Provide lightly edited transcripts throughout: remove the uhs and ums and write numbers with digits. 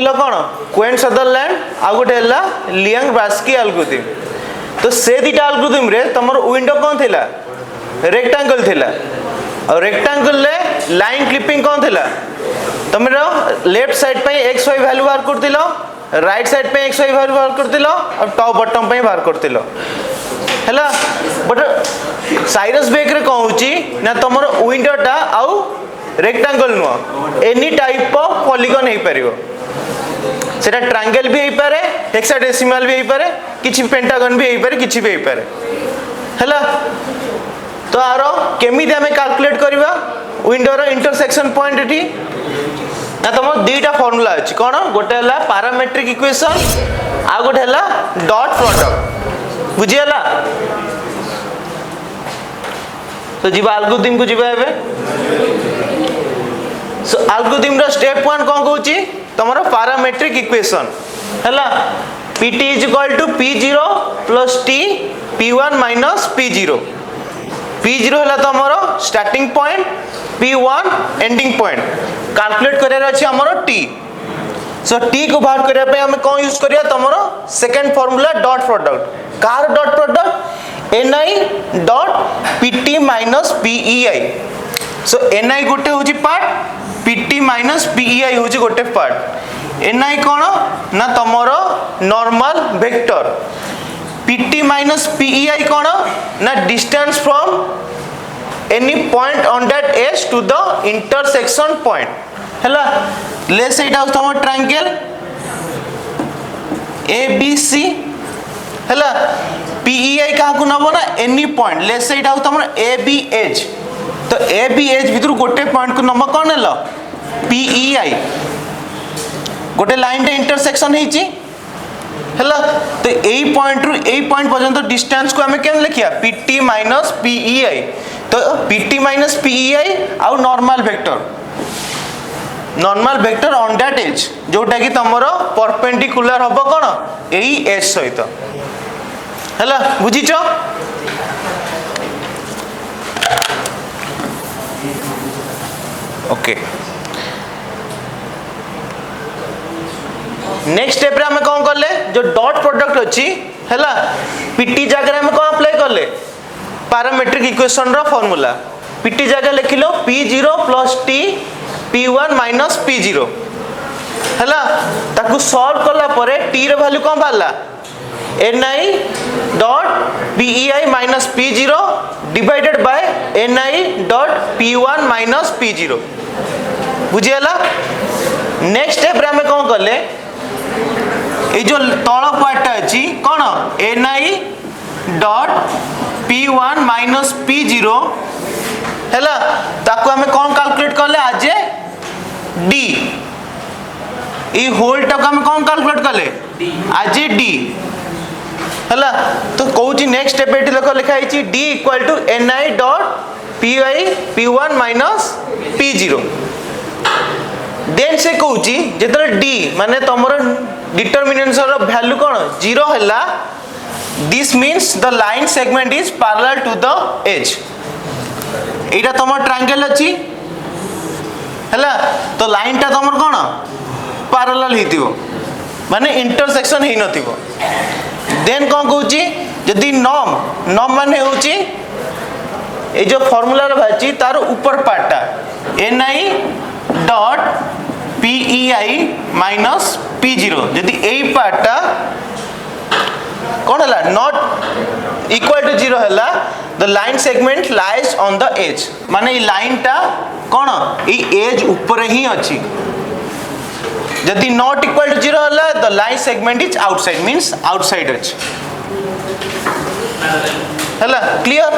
पढ़ुथिलो कोन क्वेन Sutherland आ गोटे हला Liang ब्रास्की algorithm. तो से दीटा एल्गोरिथम रे तमर विंडो कोन थिला रेक्टेंगल थिला और रेक्टेंगल ले लाइन क्लिपिंग कोन थिला तमरो लेफ्ट साइड पे एक्स वाई वैल्यू बाहर करथिलो राइट साइड पे एक्स वाई वैल्यू बाहर करथिलो और टॉप बॉटम पे बाहर करथिलो हला। बट साइरस बेक रे कोन होची ना तमरो विंडोटा आउ रेक्टेंगल नुह एनी टाइप ऑफ पॉलीगन हे परियो सेटा ट्रायंगल भी हे पारे हेक्साडेसिमल भी हे पारे किछि पेंटागन भी हे पारे किछि भी हे पारे हला। तो आरो केमिति हमें कैलकुलेट करबा विंडो रो इंटरसेक्शन पॉइंट एठी ना तमो दुईटा फार्मूला अछि कोन गोटे हला पैरामीट्रिक इक्वेशन आ गोटे हला डॉट प्रोडक्ट बुझियला। तो जीवा एल्गोरिथम को जीवा हेबे। सो एल्गोरिथम रो स्टेप 1 कोन कहूची तमरो पैरामीट्रिक इक्वेशन हला pt = p0 + t p1 - p0 p0 हला तमरो starting point p1 ending point calculate करैर अछि हमरो t। सो t को बाहर करिया पे हम कोन यूज करिया तमरो सेकंड फार्मूला डॉट प्रोडक्ट कार dot product ni pt - pei। सो ni गोटे होची पार्ट pt - pei होची गोटे पार्ट ni कोन ना तमरो नॉर्मल वेक्टर pt - pei कोन ना distance from any point on that edge to the intersection point हला। लेट्स से इटा तमरो ट्रायंगल abc हला pei का को नबो ना एनी पॉइंट लेट्स से इटा तमरो ab एज तो ab एज भितर गोटे पॉइंट को नंबर कोन हला pei गोटे लाइन रे इंटरसेक्शन हेची हला। तो एई पॉइंट रु एई पॉइंट पर्यंत डिस्टेंस को हमें केन लिखिया pt - pei। तो pt - pei आउ normal vector on that edge जोटा कि तमरो परपेंडिकुलर हबो कोन एई एज सहित हला बुझिचो। ओके नेक्स्ट स्टेप रे हमें कोन करले जो डॉट प्रोडक्ट अछि हला pt जगह हमें कोन अप्लाई करले पैरामीट्रिक इक्वेशन रो फार्मूला pt जगह लिखिलो p0 + t p1 - p0 हला ताकू सॉल्व करला परे t रो वैल्यू कोन बाला ni .pei - p0 divided by ni .p1 - p0 बुझियला। नेक्स्ट स्टेप रे हमें कोन करले ए जो तळ पार्ट अछि कोन ni .p1 - p0 हला ताकू हमें कोन कैलकुलेट करले आज d ई होल टाक हम कोन कैलकुलेट करले आज d हला। तो कहूची नेक्स्ट स्टेप एठी देखो लिखा हिची d = ni .p1 - p0 then से कहूची जेतरे d माने तमरो डिटरमिनेंट रो वैल्यू कोन 0 हला this means the line segment is parallel to the edge. एटा तमर ट्रायंगल अछि हला तो लाइन टा तमर कोन पैरेलल हितिबो माने इंटरसेक्शन हे नथिबो। देन कोन कहूची यदि नॉर्म माने होची ए जो फार्मूला रे भाची तार ऊपर पार्टटा ni .pei - p0 यदि एई पार्टटा कोन हला नॉट इक्वल टू 0 हला the line segment lies on the edge माने ई लाइन टा कोन ई एज ऊपर ही अछि यदि नॉट इक्वल टू 0 हला the line segment is outside means outside अछि हला क्लियर।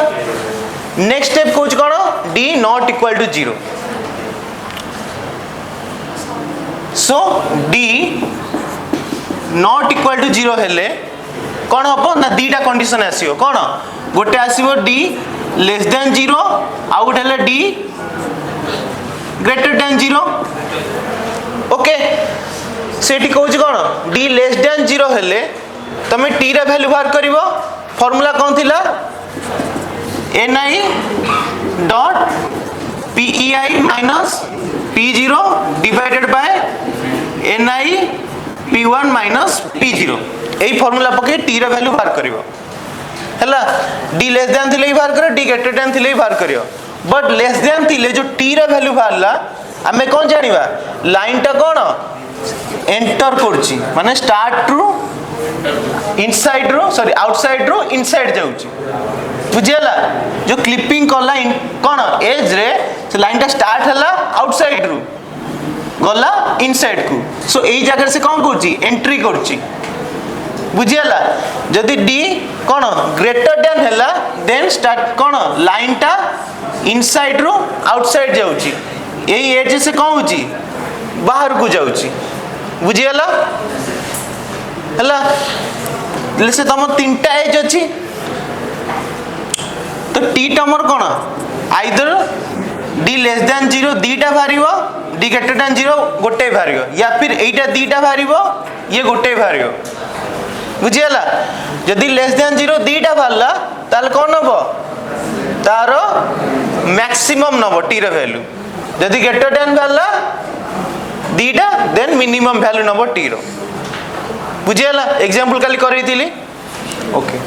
नेक्स्ट स्टेप कोच कोन d not equal to 0 so d not equal to 0 हेले कोन हबो ना दीटा कंडीशन आसीओ कोन गोटे आसीबो d लेस देन 0 आ गोटे हेले d ग्रेटर देन 0 ओके सेठी कहूची कोन d लेस देन 0 हेले तमे t रा वैल्यू बाहर करिवो फार्मूला कोन थिला ni .pei - p0 divided by ni p1 minus p0 यही फॉर्मूला पके t रो वैल्यू बाहर करिवो हैला d लेस देन थिले ही बाहर करियो d ग्रेटर देन थिले ही बाहर करियो बट लेस देन थिले जो t रो वैल्यू बाहरला आमे कोन जानिबा लाइन टा कोन एंटर करची माने स्टार्ट रु इनसाइड रो सॉरी आउटसाइड रो इनसाइड जाउची बुझियला जो क्लिपिंग कला कोन एज रे से लाइन टा स्टार्ट हला आउटसाइड रु गला इनसाइड को सो एई जगह से कोन करची एंट्री करची बुझियला जदी d कोन ग्रेटर देन हला देन स्टार्ट कोन लाइन टा इनसाइड रो आउटसाइड जाउची एई एज से कोन होची बाहर को जाउची बुझियला हला लेसे तम तीनटा एज अछि तो t टमर कोन आइदर d लेस देन 0 दीटा भारिबो d ग्रेटर देन 0 गोटे भारिबो या फिर एटा दीटा भारिबो ये गोटे भारिबो बुझियला जदी लेस देन 0 दीटा भारला ताल कोन हबो तारो मैक्सिमम नबो t रो वैल्यू जदी ग्रेटर देन भारला दीटा देन मिनिमम वैल्यू नबो t रो बुझियला एग्जांपल काली करैतिली ओके